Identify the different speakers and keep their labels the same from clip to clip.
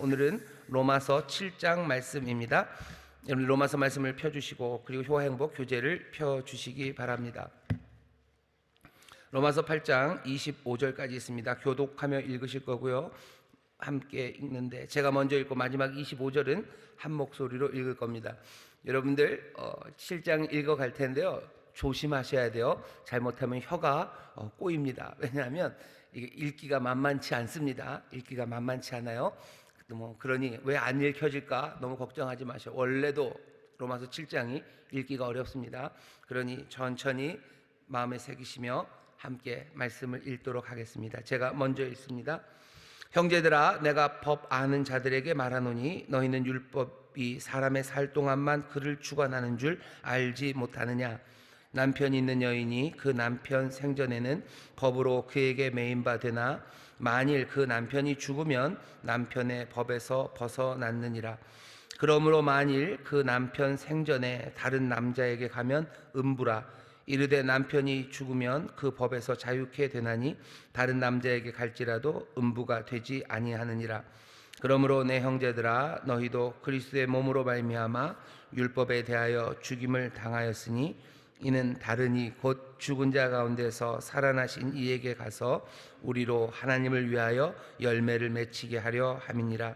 Speaker 1: 오늘은 로마서 7장 말씀입니다. 여러분 로마서 말씀을 펴주시고 그리고 효행복 교재를 펴주시기 바랍니다. 로마서 8장 25절까지 있습니다. 교독하며 읽으실 거고요. 함께 읽는데 제가 먼저 읽고 마지막 25절은 한 목소리로 읽을 겁니다. 여러분들 7장 읽어갈 텐데요. 조심하셔야 돼요. 잘못하면 혀가 꼬입니다. 왜냐하면 이게 읽기가 만만치 않습니다. 읽기가 만만치 않아요. 그러니 왜 안 읽혀질까 너무 걱정하지 마셔. 원래도 로마서 7장이 읽기가 어렵습니다. 그러니 천천히 마음에 새기시며 함께 말씀을 읽도록 하겠습니다. 제가 먼저 읽습니다. 형제들아, 내가 법 아는 자들에게 말하노니 너희는 율법이 사람의 살 동안만 그를 주관하는 줄 알지 못하느냐. 남편이 있는 여인이 그 남편 생전에는 법으로 그에게 매인 바 되나 만일 그 남편이 죽으면 남편의 법에서 벗어났느니라. 그러므로 만일 그 남편 생전에 다른 남자에게 가면 음부라. 이르되 남편이 죽으면 그 법에서 자유케 되나니 다른 남자에게 갈지라도 음부가 되지 아니하느니라. 그러므로 내 형제들아, 너희도 그리스도의 몸으로 말미암아 율법에 대하여 죽임을 당하였으니 이는 다르니 곧 죽은 자 가운데서 살아나신 이에게 가서 우리로 하나님을 위하여 열매를 맺히게 하려 함이니라.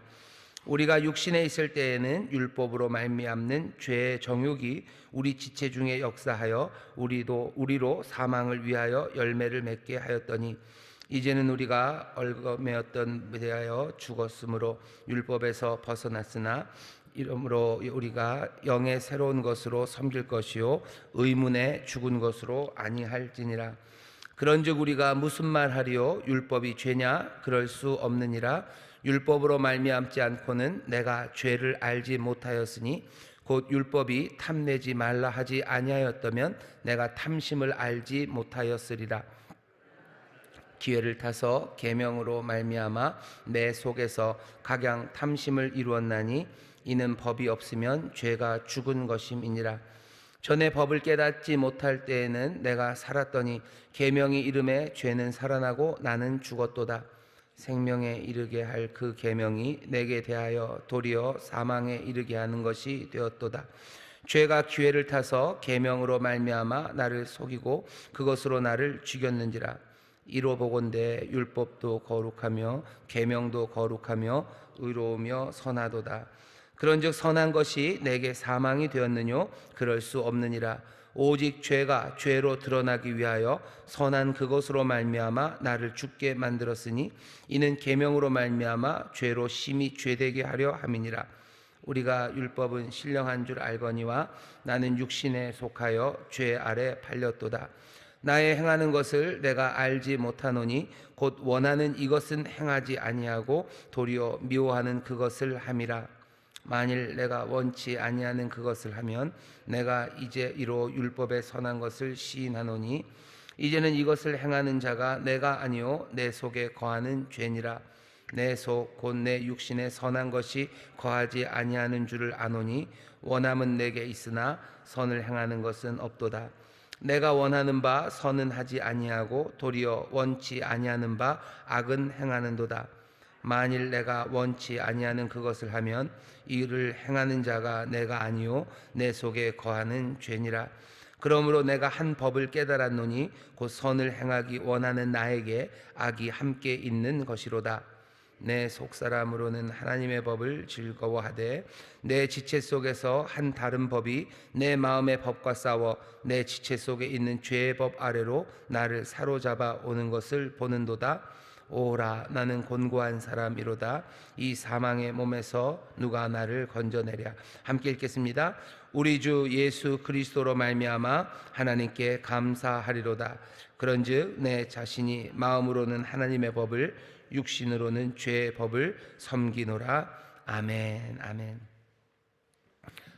Speaker 1: 우리가 육신에 있을 때에는 율법으로 말미암는 죄의 정욕이 우리 지체 중에 역사하여 우리로 사망을 위하여 열매를 맺게 하였더니 이제는 우리가 얽매였던 데 대하여 죽었으므로 율법에서 벗어났으나 이러므로 우리가 영의 새로운 것으로 섬길 것이요 의문에 죽은 것으로 아니할지니라. 그런즉 우리가 무슨 말하리요? 율법이 죄냐? 그럴 수 없느니라. 율법으로 말미암지 않고는 내가 죄를 알지 못하였으니 곧 율법이 탐내지 말라 하지 아니하였다면 내가 탐심을 알지 못하였으리라. 기회를 타서 계명으로 말미암아 내 속에서 각양 탐심을 이루었나니 이는 법이 없으면 죄가 죽은 것임이니라. 전에 법을 깨닫지 못할 때에는 내가 살았더니 계명이 이름에 죄는 살아나고 나는 죽었도다. 생명에 이르게 할 그 계명이 내게 대하여 도리어 사망에 이르게 하는 것이 되었도다. 죄가 기회를 타서 계명으로 말미암아 나를 속이고 그것으로 나를 죽였는지라. 이로 보건대 율법도 거룩하며 계명도 거룩하며 의로우며 선하도다. 그런즉 선한 것이 내게 사망이 되었느뇨? 그럴 수 없느니라. 오직 죄가 죄로 드러나기 위하여 선한 그것으로 말미암아 나를 죽게 만들었으니 이는 계명으로 말미암아 죄로 심히 죄되게 하려 함이니라. 우리가 율법은 신령한 줄 알거니와 나는 육신에 속하여 죄 아래 팔렸도다. 나의 행하는 것을 내가 알지 못하노니 곧 원하는 이것은 행하지 아니하고 도리어 미워하는 그것을 함이라. 만일 내가 원치 아니하는 그것을 하면 내가 이제 이로 율법에 선한 것을 시인하노니 이제는 이것을 행하는 자가 내가 아니요 내 속에 거하는 죄니라. 내 속 곧 내 육신에 선한 것이 거하지 아니하는 줄을 아노니 원함은 내게 있으나 선을 행하는 것은 없도다. 내가 원하는 바 선은 하지 아니하고 도리어 원치 아니하는 바 악은 행하는도다. 만일 내가 원치 아니하는 그것을 하면 이를 행하는 자가 내가 아니요 내 속에 거하는 죄니라. 그러므로 내가 한 법을 깨달았노니 곧 선을 행하기 원하는 나에게 악이 함께 있는 것이로다. 내 속사람으로는 하나님의 법을 즐거워하되 내 지체 속에서 한 다른 법이 내 마음의 법과 싸워 내 지체 속에 있는 죄의 법 아래로 나를 사로잡아 오는 것을 보는도다. 오라, 나는 곤고한 사람이로다. 이 사망의 몸에서 누가 나를 건져내랴. 함께 읽겠습니다. 우리 주 예수 그리스도로 말미암아 하나님께 감사하리로다. 그런즉 내 자신이 마음으로는 하나님의 법을 육신으로는 죄의 법을 섬기노라. 아멘. 아멘.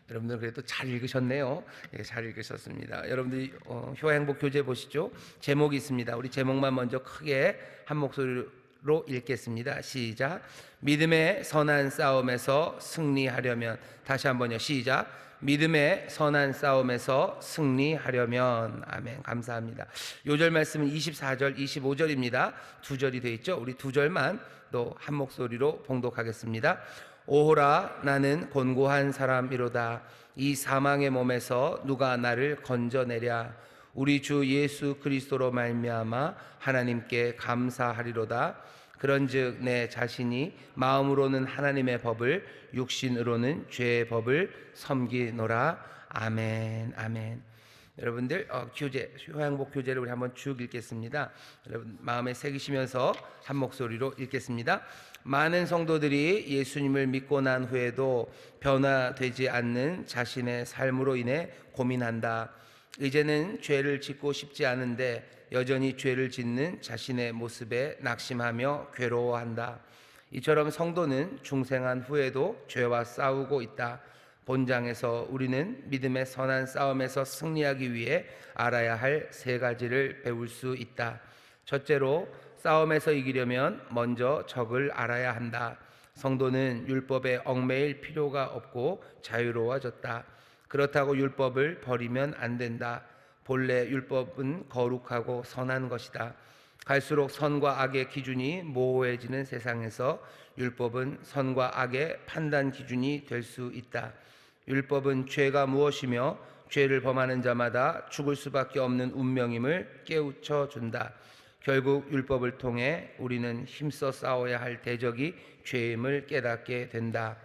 Speaker 1: 여러분들 그래도 잘 읽으셨네요. 예, 잘 읽으셨습니다. 여러분들 효행복 교재 보시죠. 제목이 있습니다. 우리 제목만 먼저 크게 한 목소리로 읽겠습니다. 시작. 믿음의 선한 싸움에서 승리하려면. 다시 한번요. 시작. 믿음의 선한 싸움에서 승리하려면. 아멘. 감사합니다. 요절 말씀은 24절 25절입니다 두 절이 되어 있죠. 우리 두 절만 또 한 목소리로 봉독하겠습니다. 오호라 나는 곤고한 사람이로다. 이 사망의 몸에서 누가 나를 건져내랴. 우리 주 예수 그리스도로 말미암아 하나님께 감사하리로다. 그런즉 내 자신이 마음으로는 하나님의 법을, 육신으로는 죄의 법을 섬기노라. 아멘. 아멘. 여러분들 교재, 효양복 교재를 우리 한번 쭉 읽겠습니다. 여러분 마음에 새기시면서 한 목소리로 읽겠습니다. 많은 성도들이 예수님을 믿고 난 후에도 변화되지 않는 자신의 삶으로 인해 고민한다. 이제는 죄를 짓고 싶지 않은데 여전히 죄를 짓는 자신의 모습에 낙심하며 괴로워한다. 이처럼 성도는 중생한 후에도 죄와 싸우고 있다. 본장에서 우리는 믿음의 선한 싸움에서 승리하기 위해 알아야 할 세 가지를 배울 수 있다. 첫째로, 싸움에서 이기려면 먼저 적을 알아야 한다. 성도는 율법에 얽매일 필요가 없고 자유로워졌다. 그렇다고 율법을 버리면 안 된다. 본래 율법은 거룩하고 선한 것이다. 갈수록 선과 악의 기준이 모호해지는 세상에서 율법은 선과 악의 판단 기준이 될 수 있다. 율법은 죄가 무엇이며 죄를 범하는 자마다 죽을 수밖에 없는 운명임을 깨우쳐 준다. 결국 율법을 통해 우리는 힘써 싸워야 할 대적이 죄임을 깨닫게 된다.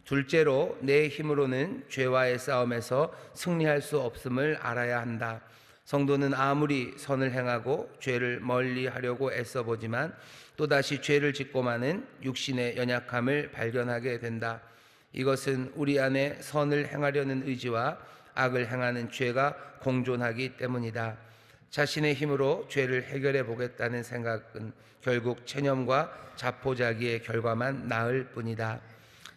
Speaker 1: 둘째로, 내 힘으로는 죄와의 싸움에서 승리할 수 없음을 알아야 한다. 성도는 아무리 선을 행하고 죄를 멀리 하려고 애써보지만 또다시 죄를 짓고 마는 육신의 연약함을 발견하게 된다. 이것은 우리 안에 선을 행하려는 의지와 악을 행하는 죄가 공존하기 때문이다. 자신의 힘으로 죄를 해결해 보겠다는 생각은 결국 체념과 자포자기의 결과만 낳을 뿐이다.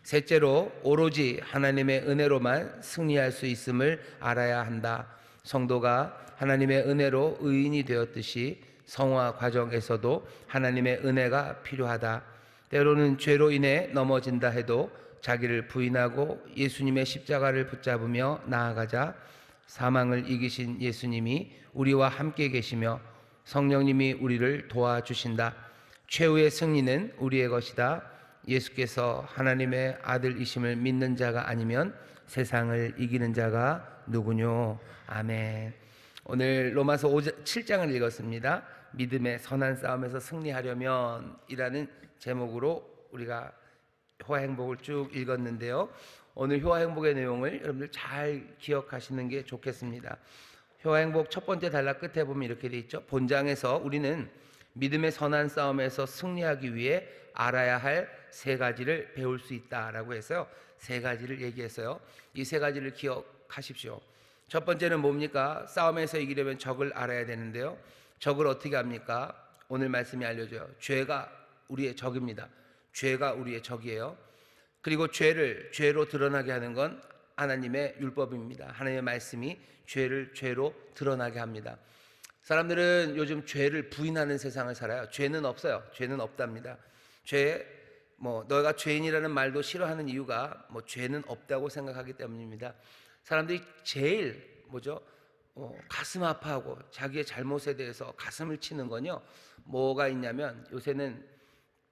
Speaker 1: 셋째로, 오로지 하나님의 은혜로만 승리할 수 있음을 알아야 한다. 성도가 하나님의 은혜로 의인이 되었듯이 성화 과정에서도 하나님의 은혜가 필요하다. 때로는 죄로 인해 넘어진다 해도 자기를 부인하고 예수님의 십자가를 붙잡으며 나아가자. 사망을 이기신 예수님이 우리와 함께 계시며 성령님이 우리를 도와주신다. 최후의 승리는 우리의 것이다. 예수께서 하나님의 아들이심을 믿는 자가 아니면 세상을 이기는 자가 누구뇨? 아멘. 오늘 로마서 7장을 읽었습니다. 믿음의 선한 싸움에서 승리하려면 이라는 제목으로 우리가 효화행복을 쭉 읽었는데요. 오늘 효화행복의 내용을 여러분들 잘 기억하시는 게 좋겠습니다. 효화행복 첫 번째 단락 끝에 보면 이렇게 돼 있죠. 본장에서 우리는 믿음의 선한 싸움에서 승리하기 위해 알아야 할 세 가지를 배울 수 있다라고 해서요. 세 가지를 얘기했어요. 이 세 가지를 기억하십시오. 첫 번째는 뭡니까? 싸움에서 이기려면 적을 알아야 되는데요. 적을 어떻게 합니까? 오늘 말씀이 알려줘요. 죄가 우리의 적입니다. 죄가 우리의 적이에요. 그리고 죄를 죄로 드러나게 하는 건 하나님의 율법입니다. 하나님의 말씀이 죄를 죄로 드러나게 합니다. 사람들은 요즘 죄를 부인하는 세상을 살아요. 죄는 없어요. 죄는 없답니다. 너가 죄인이라는 말도 싫어하는 이유가 죄는 없다고 생각하기 때문입니다. 사람들이 제일 가슴 아파하고 자기의 잘못에 대해서 가슴을 치는 건요. 뭐가 있냐면 요새는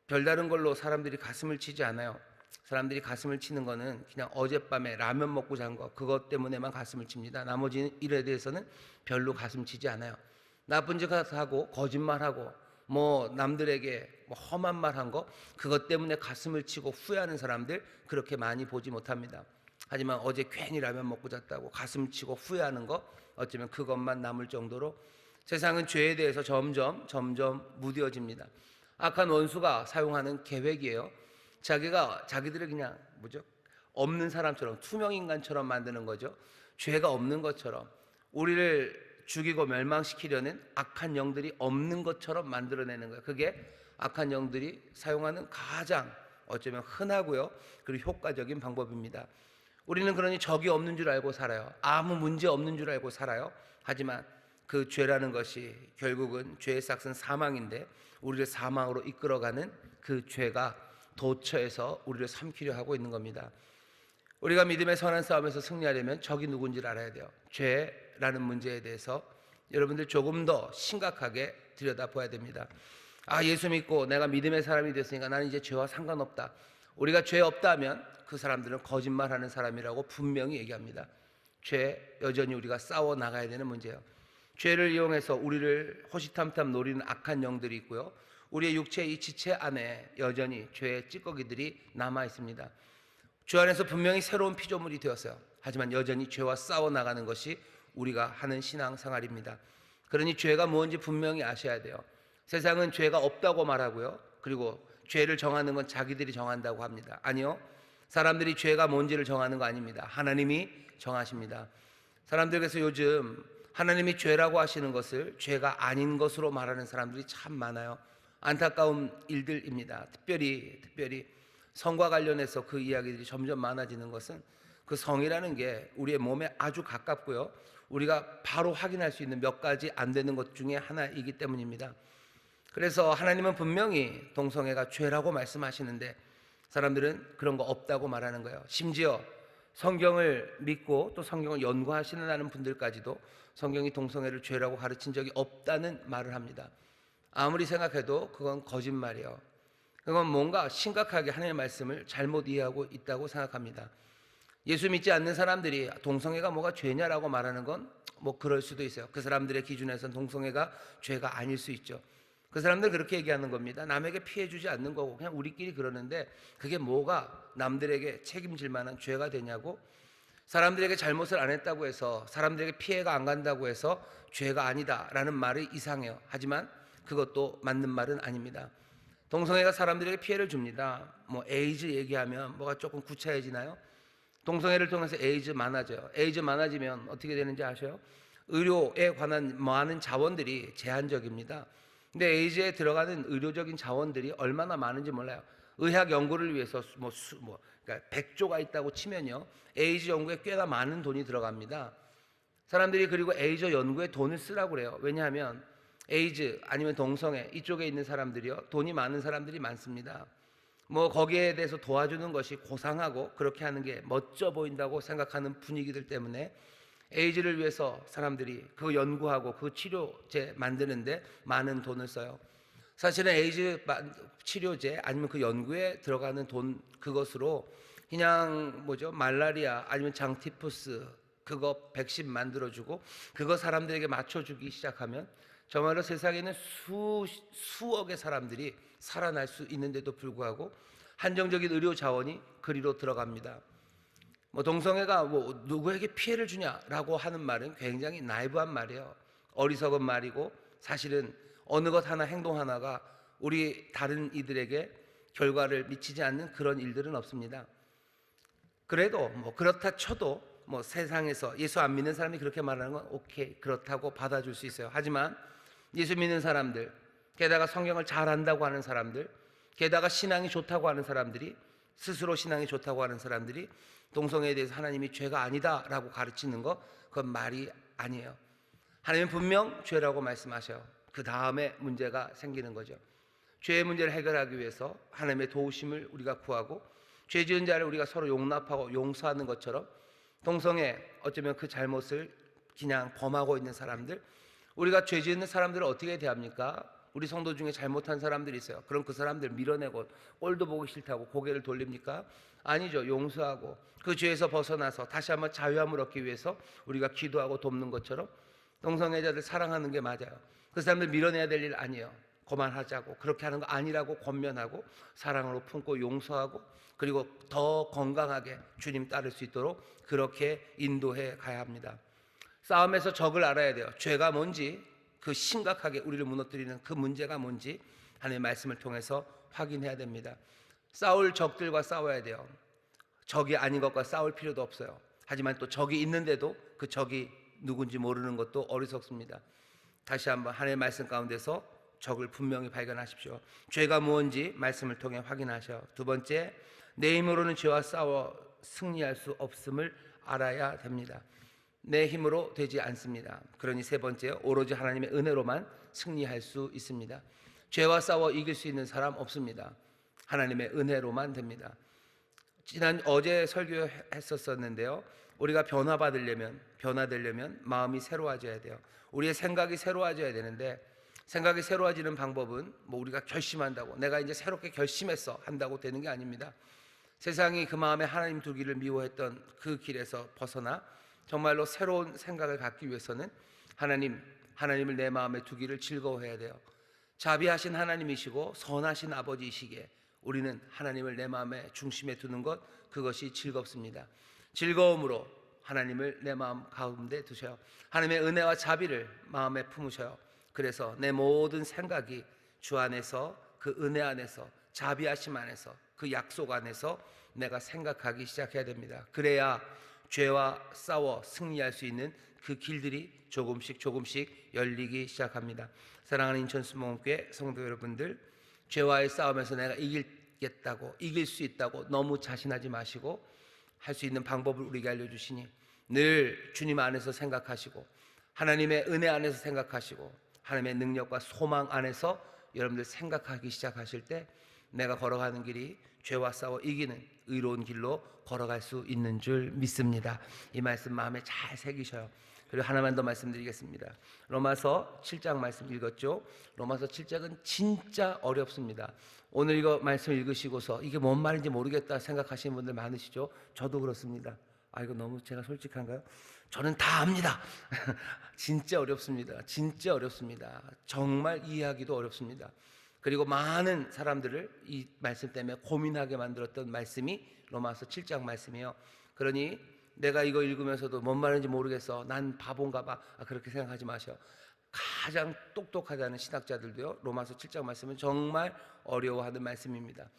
Speaker 1: 별다른 걸로 사람들이 가슴을 치지 않아요. 사람들이 가슴을 치는 거는 그냥 어젯밤에 라면 먹고 잔 거, 그것 때문에만 가슴을 칩니다. 나머지 일에 대해서는 별로 가슴 치지 않아요. 나쁜 짓 하고 거짓말하고 남들에게 험한 말 한 거, 그것 때문에 가슴을 치고 후회하는 사람들 그렇게 많이 보지 못합니다. 하지만 어제 괜히 라면 먹고 잤다고 가슴 치고 후회하는 거, 어쩌면 그것만 남을 정도로 세상은 죄에 대해서 점점 무뎌집니다. 악한 원수가 사용하는 계획이에요. 자기들을 그냥 없는 사람처럼, 투명 인간처럼 만드는 거죠. 죄가 없는 것처럼 우리를 죽이고 멸망시키려는 악한 영들이 없는 것처럼 만들어내는 거예요. 그게 악한 영들이 사용하는 가장 어쩌면 흔하고요, 그리고 효과적인 방법입니다. 우리는 그러니 적이 없는 줄 알고 살아요. 아무 문제 없는 줄 알고 살아요. 하지만 그 죄라는 것이 결국은 죄의 싹은 사망인데 우리를 사망으로 이끌어가는 그 죄가 도처에서 우리를 삼키려 하고 있는 겁니다. 우리가 믿음의 선한 싸움에서 승리하려면 적이 누군지를 알아야 돼요. 죄라는 문제에 대해서 여러분들 조금 더 심각하게 들여다봐야 됩니다. 아, 예수 믿고 내가 믿음의 사람이 됐으니까 나는 이제 죄와 상관없다. 우리가 죄 없다면 그 사람들은 거짓말하는 사람이라고 분명히 얘기합니다. 죄 여전히 우리가 싸워 나가야 되는 문제예요. 죄를 이용해서 우리를 호시탐탐 노리는 악한 영들이 있고요. 우리의 육체의 이 지체 안에 여전히 죄의 찌꺼기들이 남아 있습니다. 주 안에서 분명히 새로운 피조물이 되었어요. 하지만 여전히 죄와 싸워 나가는 것이 우리가 하는 신앙생활입니다. 그러니 죄가 뭔지 분명히 아셔야 돼요. 세상은 죄가 없다고 말하고요. 그리고 죄를 정하는 건 자기들이 정한다고 합니다. 아니요. 사람들이 죄가 뭔지를 정하는 거 아닙니다. 하나님이 정하십니다. 사람들께서 요즘 하나님이 죄라고 하시는 것을 죄가 아닌 것으로 말하는 사람들이 참 많아요. 안타까운 일들입니다. 특별히 성과 관련해서 그 이야기들이 점점 많아지는 것은 그 성이라는 게 우리의 몸에 아주 가깝고요. 우리가 바로 확인할 수 있는 몇 가지 안 되는 것 중에 하나이기 때문입니다. 그래서 하나님은 분명히 동성애가 죄라고 말씀하시는데 사람들은 그런 거 없다고 말하는 거예요. 심지어 성경을 믿고 또 성경을 연구하시는 분들까지도 성경이 동성애를 죄라고 가르친 적이 없다는 말을 합니다. 아무리 생각해도 그건 거짓말이에요. 그건 뭔가 심각하게 하나님의 말씀을 잘못 이해하고 있다고 생각합니다. 예수 믿지 않는 사람들이 동성애가 뭐가 죄냐라고 말하는 건 뭐 그럴 수도 있어요. 그 사람들의 기준에서는 동성애가 죄가 아닐 수 있죠. 그 사람들 그렇게 얘기하는 겁니다. 남에게 피해 주지 않는 거고 그냥 우리끼리 그러는데 그게 뭐가 남들에게 책임질 만한 죄가 되냐고. 사람들에게 잘못을 안 했다고 해서 사람들에게 피해가 안 간다고 해서 죄가 아니다라는 말이 이상해요. 하지만 그것도 맞는 말은 아닙니다. 동성애가 사람들에게 피해를 줍니다. 뭐 에이즈 얘기하면 뭐가 조금 구차해지나요? 동성애를 통해서 에이즈 많아져요. 에이즈 많아지면 어떻게 되는지 아셔요? 의료에 관한 많은 자원들이 제한적입니다. 근데 에이즈에 들어가는 의료적인 자원들이 얼마나 많은지 몰라요. 의학 연구를 위해서 그러니까 100조가 있다고 치면요, 에이즈 연구에 꽤나 많은 돈이 들어갑니다. 사람들이 그리고 에이즈 연구에 돈을 쓰라고 그래요. 왜냐하면 에이즈 아니면 동성애 이쪽에 있는 사람들이요, 돈이 많은 사람들이 많습니다. 뭐 거기에 대해서 도와주는 것이 고상하고 그렇게 하는 게 멋져 보인다고 생각하는 분위기들 때문에 에이즈를 위해서 사람들이 그 연구하고 그 치료제 만드는데 많은 돈을 써요. 사실은 에이즈 치료제 아니면 그 연구에 들어가는 돈, 그것으로 그냥 말라리아 아니면 장티푸스 그거 백신 만들어주고 그거 사람들에게 맞춰주기 시작하면 정말로 세상에 있는 수억의 사람들이 살아날 수 있는데도 불구하고 한정적인 의료 자원이 그리로 들어갑니다. 동성애가 누구에게 피해를 주냐라고 하는 말은 굉장히 나이브한 말이에요. 어리석은 말이고 사실은 어느 것 하나 행동 하나가 우리 다른 이들에게 결과를 미치지 않는 그런 일들은 없습니다. 그래도 그렇다 쳐도 세상에서 예수 안 믿는 사람이 그렇게 말하는 건 오케이, 그렇다고 받아줄 수 있어요. 하지만 예수 믿는 사람들, 게다가 성경을 잘 안다고 하는 사람들, 게다가 신앙이 좋다고 하는 사람들이, 스스로 신앙이 좋다고 하는 사람들이 동성애에 대해서 하나님이 죄가 아니다라고 가르치는 거, 그건 말이 아니에요. 하나님은 분명 죄라고 말씀하셔요. 그 다음에 문제가 생기는 거죠. 죄의 문제를 해결하기 위해서 하나님의 도우심을 우리가 구하고 죄 지은 자를 우리가 서로 용납하고 용서하는 것처럼 동성애, 어쩌면 그 잘못을 그냥 범하고 있는 사람들, 우리가 죄 지은 사람들을 어떻게 대합니까? 우리 성도 중에 잘못한 사람들이 있어요. 그럼 그 사람들 밀어내고 꼴도 보기 싫다고 고개를 돌립니까? 아니죠. 용서하고 그 죄에서 벗어나서 다시 한번 자유함을 얻기 위해서 우리가 기도하고 돕는 것처럼 동성애자들 사랑하는 게 맞아요. 그 사람들 밀어내야 될 일 아니에요. 그만하자고, 그렇게 하는 거 아니라고 권면하고 사랑으로 품고 용서하고 그리고 더 건강하게 주님 따를 수 있도록 그렇게 인도해 가야 합니다. 싸움에서 적을 알아야 돼요. 죄가 뭔지, 그 심각하게 우리를 무너뜨리는 그 문제가 뭔지 하나님의 말씀을 통해서 확인해야 됩니다. 싸울 적들과 싸워야 돼요. 적이 아닌 것과 싸울 필요도 없어요. 하지만 또 적이 있는데도 그 적이 누군지 모르는 것도 어리석습니다. 다시 한번 하나님의 말씀 가운데서 적을 분명히 발견하십시오. 죄가 무엇인지 말씀을 통해 확인하셔. 두 번째, 내 힘으로는 죄와 싸워 승리할 수 없음을 알아야 됩니다. 내 힘으로 되지 않습니다. 그러니 세 번째, 오로지 하나님의 은혜로만 승리할 수 있습니다. 죄와 싸워 이길 수 있는 사람 없습니다. 하나님의 은혜로만 됩니다. 어제 설교했었는데요. 우리가 변화되려면 마음이 새로워져야 돼요. 우리의 생각이 새로워져야 되는데 생각이 새로워지는 방법은 뭐 우리가 결심한다고 내가 이제 새롭게 결심해서 한다고 되는 게 아닙니다. 세상이 그 마음에 하나님 두기를 미워했던 그 길에서 벗어나 정말로 새로운 생각을 갖기 위해서는 하나님을 내 마음에 두기를 즐거워해야 돼요. 자비하신 하나님이시고 선하신 아버지이시기에 우리는 하나님을 내 마음의 중심에 두는 것, 그것이 즐겁습니다. 즐거움으로 하나님을 내 마음 가운데 두셔요. 하나님의 은혜와 자비를 마음에 품으셔요. 그래서 내 모든 생각이 주 안에서, 그 은혜 안에서, 자비하심 안에서, 그 약속 안에서 내가 생각하기 시작해야 됩니다. 그래야 죄와 싸워 승리할 수 있는 그 길들이 조금씩 열리기 시작합니다. 사랑하는 인천수목교회 성도 여러분들, 죄와의 싸움에서 내가 이길 수 있다고 너무 자신하지 마시고 할 수 있는 방법을 우리에게 알려주시니 늘 주님 안에서 생각하시고 하나님의 은혜 안에서 생각하시고 하나님의 능력과 소망 안에서 여러분들 생각하기 시작하실 때 내가 걸어가는 길이 죄와 싸워 이기는 의로운 길로 걸어갈 수 있는 줄 믿습니다. 이 말씀 마음에 잘 새기셔요. 그리고 하나만 더 말씀드리겠습니다. 로마서 7장 말씀 읽었죠? 로마서 7장은 진짜 어렵습니다. 오늘 이거 말씀 읽으시고서 이게 뭔 말인지 모르겠다 생각하시는 분들 많으시죠? 저도 그렇습니다. 이거 너무 제가 솔직한가요? 저는 다 압니다. 진짜 어렵습니다. 진짜 어렵습니다. 정말 이해하기도 어렵습니다. 그리고 많은 사람들을 이 말씀 때문에 고민하게 만들었던 말씀이 로마서 7장 말씀이에요. 그러니 내가 이거 읽으면서도 뭔 말인지 모르겠어, 난 바본가 봐, 그렇게 생각하지 마셔. 가장 똑똑하다는 신학자들도요, 로마서 7장 말씀은 정말 어려워하는 말씀입니다.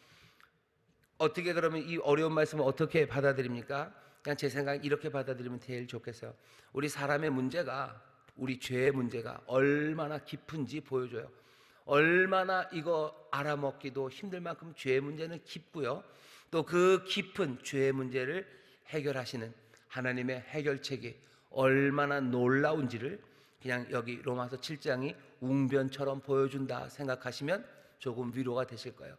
Speaker 1: 어떻게 그러면 이 어려운 말씀을 어떻게 받아들입니까? 그냥 제 생각에 이렇게 받아들이면 제일 좋겠어요. 우리 사람의 문제가, 우리 죄의 문제가 얼마나 깊은지 보여줘요. 얼마나 이거 알아먹기도 힘들 만큼 죄의 문제는 깊고요, 또 그 깊은 죄의 문제를 해결하시는 하나님의 해결책이 얼마나 놀라운지를 그냥 여기 로마서 7장이 웅변처럼 보여준다 생각하시면 조금 위로가 되실 거예요.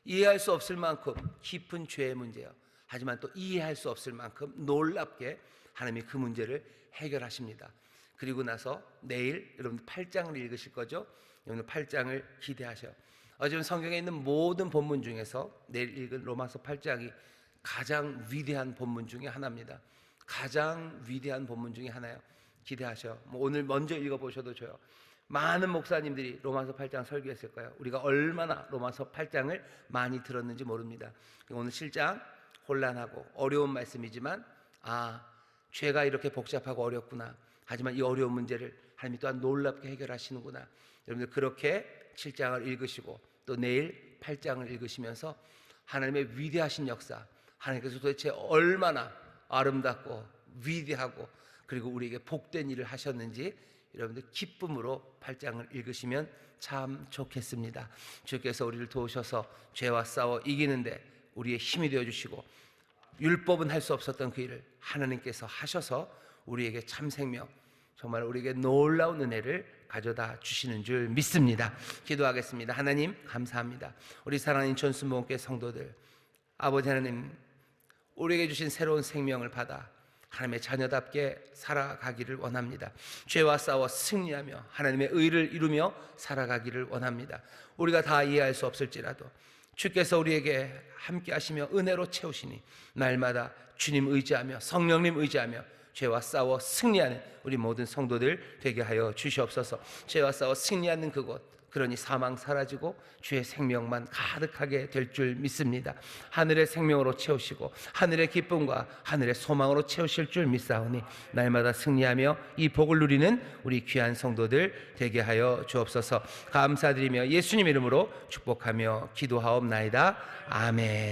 Speaker 1: 이해할 수 없을 만큼 깊은 죄의 문제예요. 하지만 또 이해할 수 없을 만큼 놀랍게 하나님이 그 문제를 해결하십니다. 그리고 나서 내일 여러분 8장을 읽으실 거죠? 여러분 8장을 기대하셔요. 어제 성경에 있는 모든 본문 중에서 내일 읽은 로마서 8장이 가장 위대한 본문 중에 하나입니다. 가장 위대한 본문 중에 하나예요. 기대하셔요. 오늘 먼저 읽어보셔도 좋아요. 많은 목사님들이 로마서 8장 설교했을 거예요. 우리가 얼마나 로마서 8장을 많이 들었는지 모릅니다. 오늘 7장 혼란하고 어려운 말씀이지만 죄가 이렇게 복잡하고 어렵구나. 하지만 이 어려운 문제를 하나님이 또한 놀랍게 해결하시는구나. 여러분들 그렇게 7장을 읽으시고 또 내일 8장을 읽으시면서 하나님의 위대하신 역사, 하나님께서 도대체 얼마나 아름답고 위대하고 그리고 우리에게 복된 일을 하셨는지 여러분들 기쁨으로 8장을 읽으시면 참 좋겠습니다. 주께서 우리를 도우셔서 죄와 싸워 이기는데 우리의 힘이 되어주시고 율법은 할 수 없었던 그 일을 하나님께서 하셔서 우리에게 참 생명, 정말 우리에게 놀라운 은혜를 가져다 주시는 줄 믿습니다. 기도하겠습니다. 하나님 감사합니다. 우리 사랑하는 인천수목교회 성도들, 아버지 하나님, 우리에게 주신 새로운 생명을 받아 하나님의 자녀답게 살아가기를 원합니다. 죄와 싸워 승리하며 하나님의 의를 이루며 살아가기를 원합니다. 우리가 다 이해할 수 없을지라도 주께서 우리에게 함께 하시며 은혜로 채우시니 날마다 주님 의지하며 성령님 의지하며 죄와 싸워 승리하는 우리 모든 성도들 되게 하여 주시옵소서. 죄와 싸워 승리하는 그곳, 그러니 사망 사라지고 주의 생명만 가득하게 될 줄 믿습니다. 하늘의 생명으로 채우시고 하늘의 기쁨과 하늘의 소망으로 채우실 줄 믿사오니 날마다 승리하며 이 복을 누리는 우리 귀한 성도들 되게 하여 주옵소서. 감사드리며 예수님 이름으로 축복하며 기도하옵나이다. 아멘.